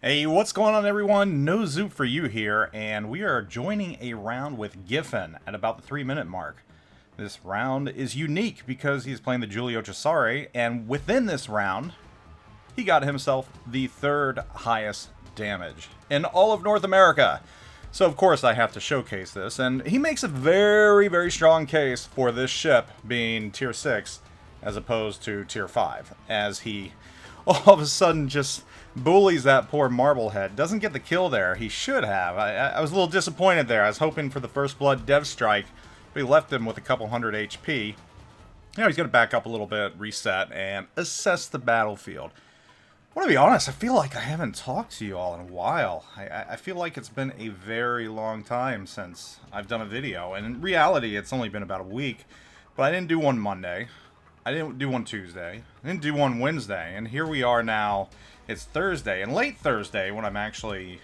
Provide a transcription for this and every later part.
Hey, what's going on, everyone? NoZoupForYou here, and we are joining a round with Giffen at about the 3-minute mark. This round is unique because he's playing the Giulio Cesare, and within this round, he got himself the third highest damage in all of North America. So, of course, I have to showcase this, and he makes a very, very strong case for this ship being Tier 6 as opposed to Tier 5, as he all of a sudden just bullies that poor Marblehead. Doesn't get the kill there. He should have. I was a little disappointed there. I was hoping for the First Blood Dev Strike. We left him with a couple hundred HP. Now he's going to back up a little bit, reset, and assess the battlefield. I want to be honest, I feel like I haven't talked to you all in a while. I feel like it's been a very long time since I've done a video. And in reality, it's only been about a week. But I didn't do one Monday. I didn't do one Tuesday. I didn't do one Wednesday. And here we are now. It's Thursday. And late Thursday when I'm actually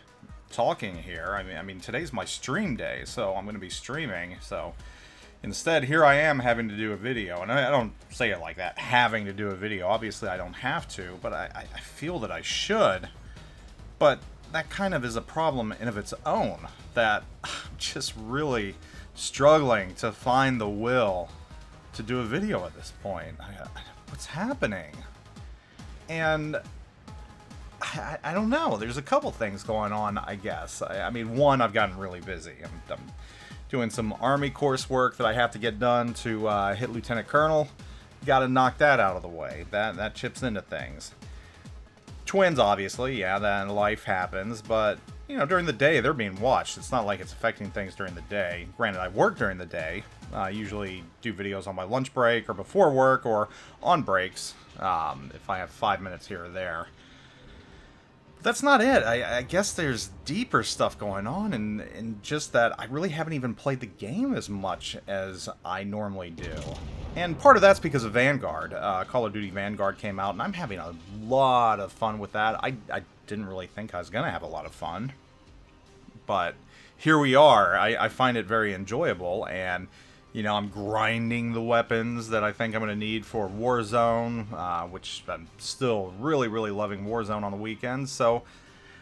talking here. I mean today's my stream day. So I'm going to be streaming. So instead, here I am having to do a video. And I don't say it like that, having to do a video. Obviously, I don't have to. But I feel that I should. But that kind of is a problem in of its own. That I'm just really struggling to find the will to do a video at this point. What's happening? And I don't know. There's a couple things going on, I guess. I mean, one, I've gotten really busy. I'm doing some Army coursework that I have to get done to hit Lieutenant Colonel. Got to knock that out of the way. That chips into things. Twins, obviously, yeah, that life happens, but you know, during the day they're being watched. It's not like it's affecting things during the day. Granted, I work during the day. I usually do videos on my lunch break or before work or on breaks if I have 5 minutes here or there. But that's not it. I guess there's deeper stuff going on, and just that I really haven't even played the game as much as I normally do. And part of that's because of Vanguard. Call of Duty Vanguard came out, and I'm having a lot of fun with that. I didn't really think I was going to have a lot of fun. But here we are. I find it very enjoyable, and you know, I'm grinding the weapons that I think I'm going to need for Warzone, which I'm still really, really loving Warzone on the weekends. So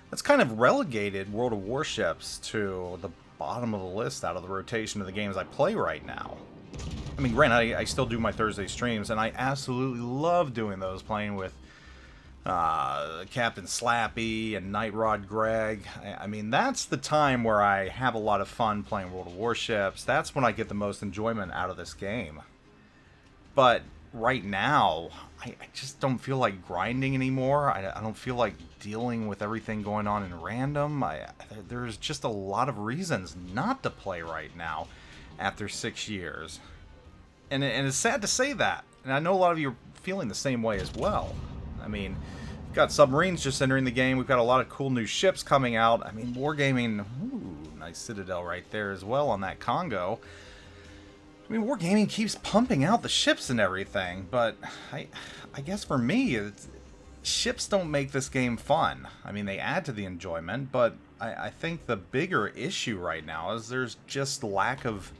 that's kind of relegated World of Warships to the bottom of the list out of the rotation of the games I play right now. I mean, granted, I still do my Thursday streams, and I absolutely love doing those, playing with Captain Slappy and Night Rod Greg. I mean, that's the time where I have a lot of fun playing World of Warships. That's when I get the most enjoyment out of this game. But right now, I just don't feel like grinding anymore. I don't feel like dealing with everything going on in random. There's just a lot of reasons not to play right now after 6 years. And it's sad to say that. And I know a lot of you are feeling the same way as well. I mean, we've got submarines just entering the game. We've got a lot of cool new ships coming out. I mean, Wargaming, ooh, nice Citadel right there as well on that Congo. I mean, Wargaming keeps pumping out the ships and everything, but I guess for me, ships don't make this game fun. I mean, they add to the enjoyment, but I think the bigger issue right now is there's just lack of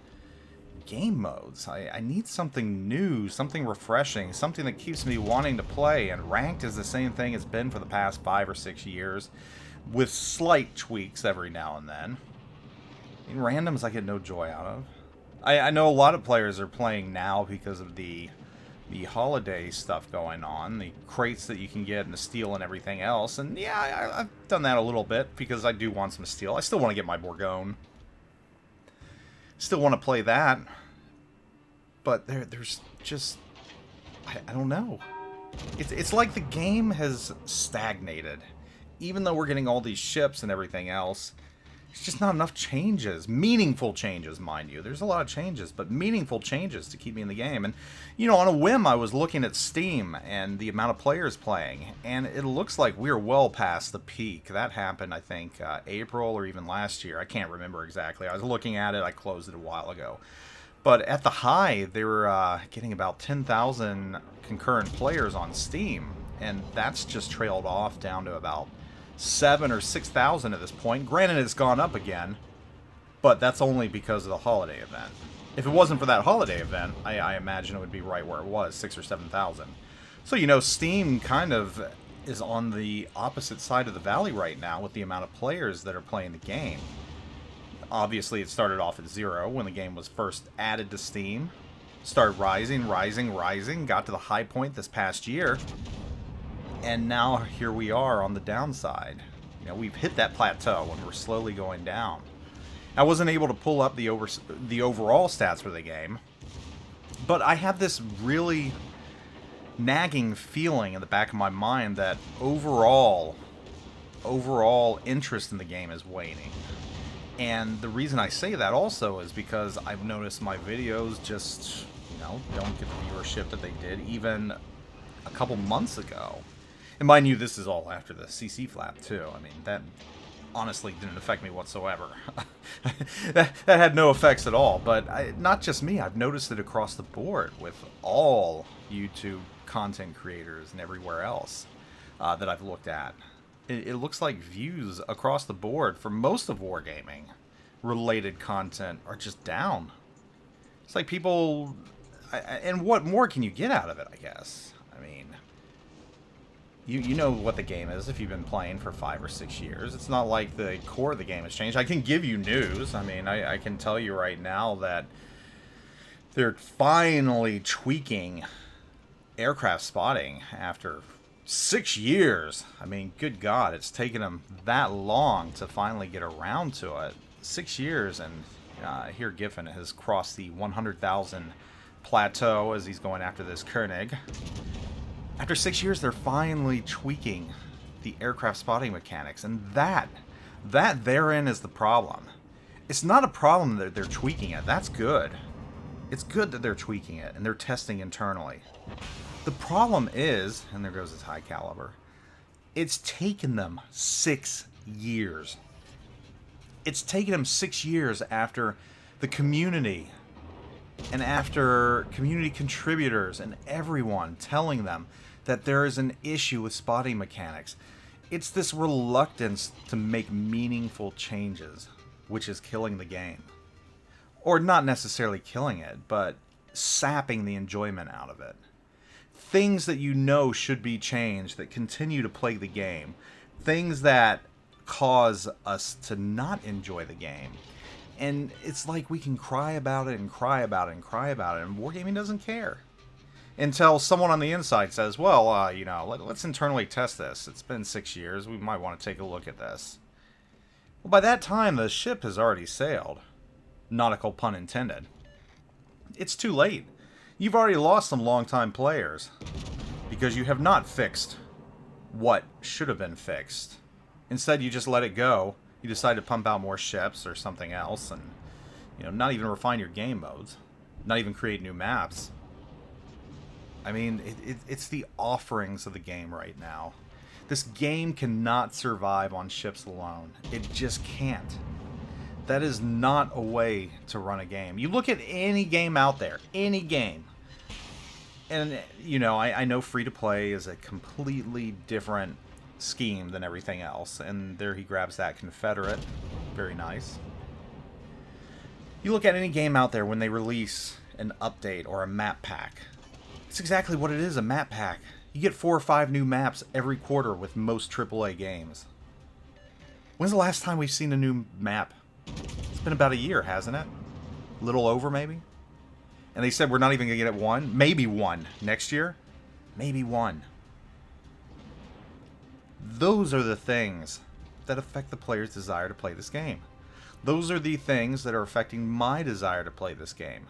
game modes. I need something new, something refreshing, something that keeps me wanting to play, and ranked is the same thing it's been for the past 5 or 6 years, with slight tweaks every now and then. I mean, randoms I get no joy out of. I know a lot of players are playing now because of the holiday stuff going on, the crates that you can get and the steel and everything else, and yeah, I've done that a little bit because I do want some steel. I still want to get my Bourgogne. Still want to play that, but there's just, I don't know. It's like the game has stagnated. Even though we're getting all these ships and everything else, it's just not enough changes. Meaningful changes, mind you. There's a lot of changes, but meaningful changes to keep me in the game. And, you know, on a whim, I was looking at Steam and the amount of players playing, and it looks like we're well past the peak. That happened, I think, April or even last year. I can't remember exactly. I was looking at it. I closed it a while ago. But at the high, they were getting about 10,000 concurrent players on Steam, and that's just trailed off down to about 7,000 or 6,000 at this point. Granted, it's gone up again, but that's only because of the holiday event. If it wasn't for that holiday event, I imagine it would be right where it was, 6,000 or 7,000. So, you know, Steam kind of is on the opposite side of the valley right now with the amount of players that are playing the game. Obviously, it started off at 0 when the game was first added to Steam. Started rising, got to the high point this past year. And now here we are on the downside. You know, we've hit that plateau and we're slowly going down. I wasn't able to pull up the overall stats for the game, but I have this really nagging feeling in the back of my mind that overall interest in the game is waning. And the reason I say that also is because I've noticed my videos just, you know, don't get the viewership that they did even a couple months ago. And mind you, this is all after the CC flap too. I mean, that honestly didn't affect me whatsoever. that had no effects at all. But not just me, I've noticed it across the board with all YouTube content creators and everywhere else that I've looked at. It looks like views across the board for most of wargaming related content are just down. It's like people, and what more can you get out of it, I guess? I mean, you know what the game is if you've been playing for 5 or 6 years. It's not like the core of the game has changed. I can give you news. I mean, I can tell you right now that they're finally tweaking aircraft spotting after 6 years. I mean, good God, it's taken them that long to finally get around to it. 6 years, and here Giffen has crossed the 100,000 plateau as he's going after this Koenig. After 6 years, they're finally tweaking the aircraft spotting mechanics, and that therein is the problem. It's not a problem that they're tweaking it. That's good. It's good that they're tweaking it, and they're testing internally. The problem is, and there goes this high caliber, it's taken them 6 years. It's taken them 6 years after the community and after community contributors and everyone telling them that there is an issue with spotting mechanics. It's this reluctance to make meaningful changes, which is killing the game. Or not necessarily killing it, but sapping the enjoyment out of it. Things that you know should be changed that continue to plague the game. Things that cause us to not enjoy the game. And it's like we can cry about it and cry about it and cry about it, and Wargaming doesn't care. Until someone on the inside says, well, you know, let's internally test this. It's been 6 years. We might want to take a look at this. Well, by that time, the ship has already sailed. Nautical pun intended. It's too late. You've already lost some longtime players because you have not fixed what should have been fixed. Instead, you just let it go. You decide to pump out more ships or something else, and not even refine your game modes, not even create new maps. I mean, it's the offerings of the game right now. This game cannot survive on ships alone. It just can't. That is not a way to run a game. You look at any game out there, any game, and I know free-to-play is a completely different scheme than everything else, and there he grabs that Confederate. Very nice. You look at any game out there when they release an update or a map pack. It's exactly what it is, a map pack. You get 4 or 5 new maps every quarter with most AAA games. When's the last time we've seen a new map? It's been about a year, hasn't it? A little over, maybe? And they said we're not even going to get one? Maybe one. Next year? Maybe one. Those are the things that affect the player's desire to play this game. Those are the things that are affecting my desire to play this game.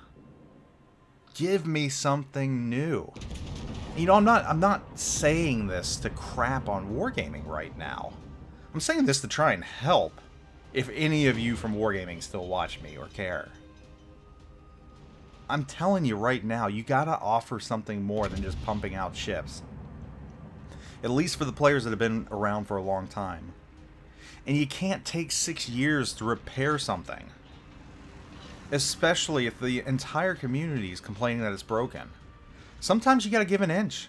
Give me something new. I'm not saying this to crap on Wargaming right now. I'm saying this to try and help if any of you from Wargaming still watch me or care. I'm telling you right now, you gotta offer something more than just pumping out ships. At least for the players that have been around for a long time. And you can't take 6 years to repair something. Especially if the entire community is complaining that it's broken. Sometimes you gotta give an inch.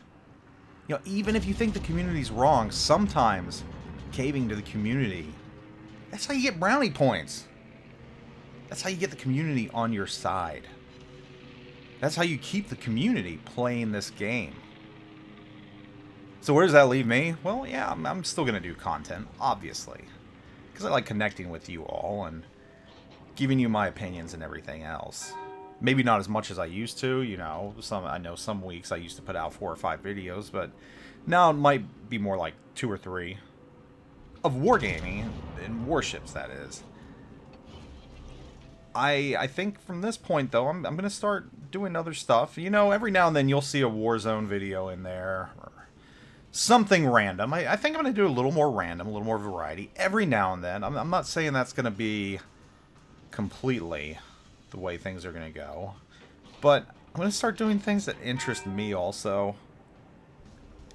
Even if you think the community's wrong, sometimes caving to the community, that's how you get brownie points. That's how you get the community on your side. That's how you keep the community playing this game. So where does that leave me? Well, yeah, I'm still going to do content, obviously. Because I like connecting with you all and giving you my opinions and everything else. Maybe not as much as I used to, you know. I know some weeks I used to put out 4 or 5 videos, but now it might be more like 2 or 3 of wargaming and warships, that is. I think from this point, though, I'm going to start doing other stuff. You know, every now and then you'll see a Warzone video in there, or something random. I think I'm going to do a little more random, a little more variety every now and then. I'm not saying that's going to be completely the way things are going to go, but I'm going to start doing things that interest me also.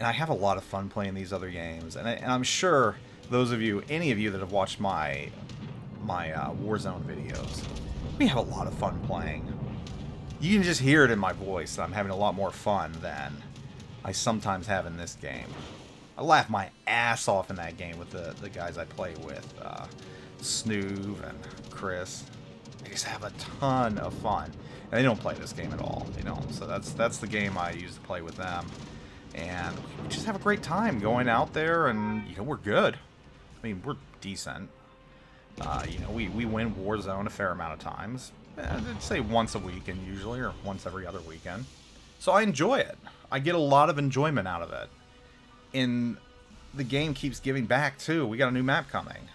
And I have a lot of fun playing these other games, and I'm sure those of you, any of you that have watched my Warzone videos, we have a lot of fun playing. You can just hear it in my voice that I'm having a lot more fun than I sometimes have in this game. I laugh my ass off in that game with the guys I play with, Snoov and Chris. They just have a ton of fun, and they don't play this game at all. They don't. So that's the game I use to play with them, and we just have a great time going out there, and you know, we're good. I mean, we're decent. You know, we win Warzone a fair amount of times. I'd say once a weekend usually, or once every other weekend. So I enjoy it. I get a lot of enjoyment out of it. And the game keeps giving back too. We got a new map coming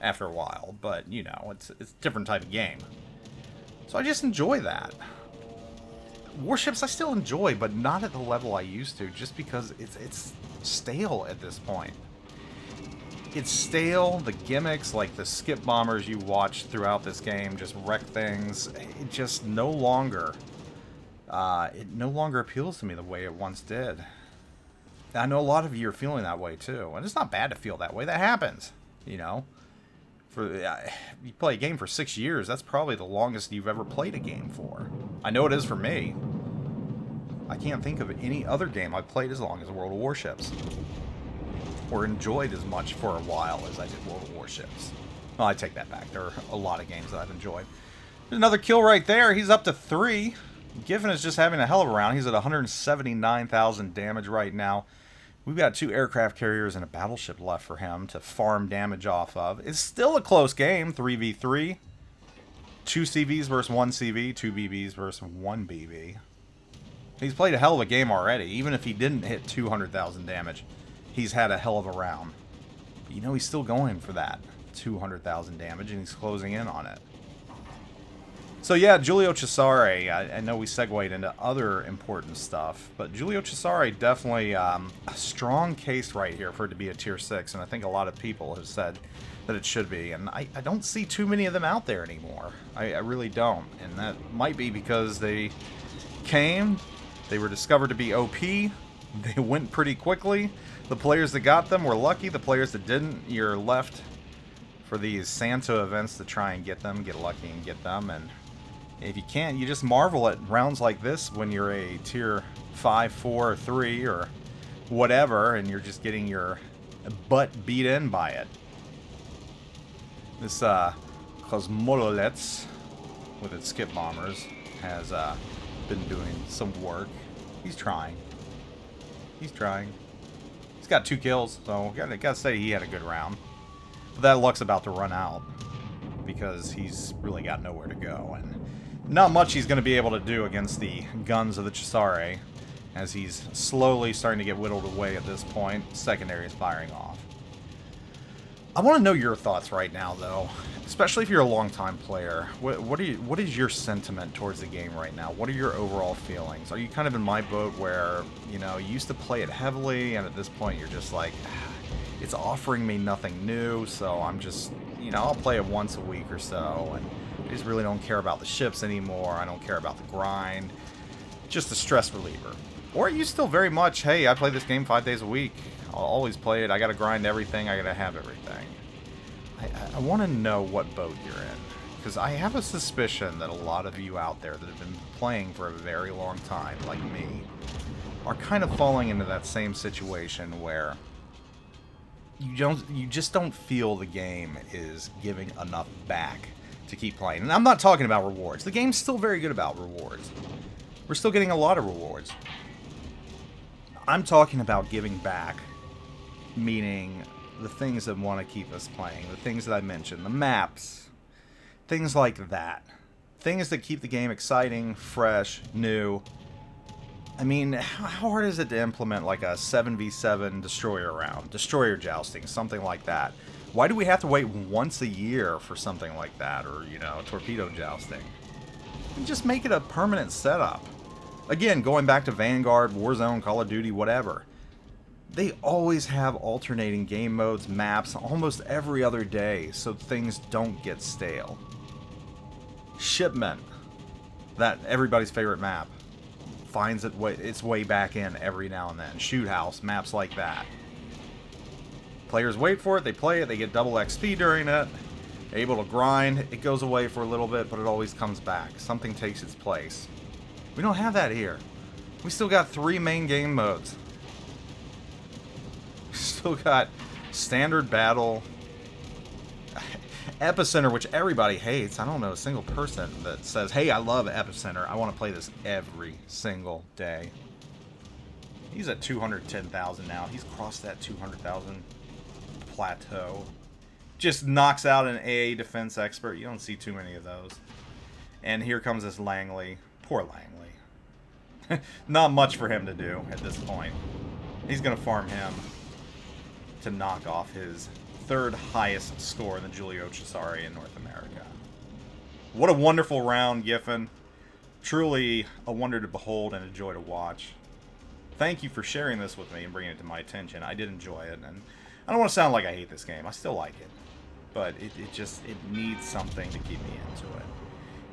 after a while, but you know, it's a different type of game. So I just enjoy that. Warships I still enjoy, but not at the level I used to, just because it's stale at this point. It's stale. The gimmicks, like the skip bombers you watch throughout this game, just wreck things. It just no longer appeals to me the way it once did. I know a lot of you are feeling that way too, and it's not bad to feel that way. That happens, you know. You play a game for 6 years. That's probably the longest you've ever played a game for. I know it is for me. I can't think of any other game I've played as long as World of Warships, or enjoyed as much for a while as I did World of Warships. Well, I take that back. There are a lot of games that I've enjoyed. There's another kill right there. He's up to 3. Giffen is just having a hell of a round. He's at 179,000 damage right now. We've got 2 aircraft carriers and a battleship left for him to farm damage off of. It's still a close game, 3v3. 2 CVs versus 1 CV, 2 BBs versus 1 BB. He's played a hell of a game already. Even if he didn't hit 200,000 damage, he's had a hell of a round. But you know, he's still going for that 200,000 damage, and he's closing in on it. So yeah, Giulio Cesare, I know we segued into other important stuff, but Giulio Cesare definitely a strong case right here for it to be a tier 6, and I think a lot of people have said that it should be, and I don't see too many of them out there anymore. I really don't, and that might be because they were discovered to be OP, they went pretty quickly. The players that got them were lucky, the players that didn't, you're left for these Santo events to try and get them, get lucky and get them, and if you can't, you just marvel at rounds like this when you're a tier 5, 4, or 3, or whatever, and you're just getting your butt beat in by it. This Cosmololets, with its skip bombers, has been doing some work. He's trying. He's trying. He's got 2 kills, so gotta say he had a good round. But that luck's about to run out, because he's really got nowhere to go, and not much he's going to be able to do against the guns of the Cesare, as he's slowly starting to get whittled away at this point. Secondary is firing off. I want to know your thoughts right now, though, especially if you're a long-time player. What is your sentiment towards the game right now? What are your overall feelings? Are you kind of in my boat where, you know, you used to play it heavily, and at this point you're just like, it's offering me nothing new, so I'm just, you know, I'll play it once a week or so, and I just really don't care about the ships anymore. I don't care about the grind. Just a stress reliever. Or are you still very much, hey, I play this game 5 days a week. I'll always play it. I gotta grind everything. I gotta have everything. I want to know what boat you're in. Because I have a suspicion that a lot of you out there that have been playing for a very long time, like me, are kind of falling into that same situation where you just don't feel the game is giving enough back to keep playing. And I'm not talking about rewards. The game's still very good about rewards. We're still getting a lot of rewards. I'm talking about giving back, meaning the things that want to keep us playing, the things that I mentioned, the maps, things like that. Things that keep the game exciting, fresh, new. I mean, how hard is it to implement like a 7v7 destroyer round, destroyer jousting, something like that? Why do we have to wait once a year for something like that, or, you know, torpedo jousting? And just make it a permanent setup. Again, going back to Vanguard, Warzone, Call of Duty, whatever. They always have alternating game modes, maps, almost every other day, so things don't get stale. Shipment, that everybody's favorite map, finds its way back in every now and then. Shoot House, maps like that. Players wait for it, they play it, they get double XP during it, they're able to grind, it goes away for a little bit, but it always comes back. Something takes its place. We don't have that here. We still got 3 main game modes. We still got Standard Battle, Epicenter, which everybody hates. I don't know a single person that says, hey, I love Epicenter. I want to play this every single day. He's at 210,000 now. He's crossed that 200,000 plateau. Just knocks out an AA defense expert. You don't see too many of those. And here comes this Langley. Poor Langley. Not much for him to do at this point. He's going to farm him to knock off his 3rd highest score in the Giulio Cesare in North America. What a wonderful round, Giffen. Truly a wonder to behold and a joy to watch. Thank you for sharing this with me and bringing it to my attention. I did enjoy it, and I don't want to sound like I hate this game. I still like it. But it needs something to keep me into it.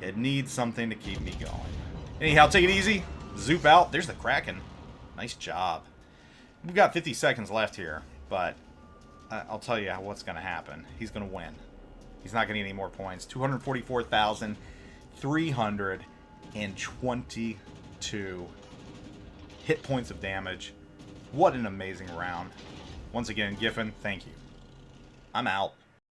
It needs something to keep me going. Anyhow, take it easy. Zoop out. There's the Kraken. Nice job. We've got 50 seconds left here, but I'll tell you what's going to happen. He's going to win. He's not going to get any more points. 244,322 hit points of damage. What an amazing round. Once again, Giffen, thank you. I'm out.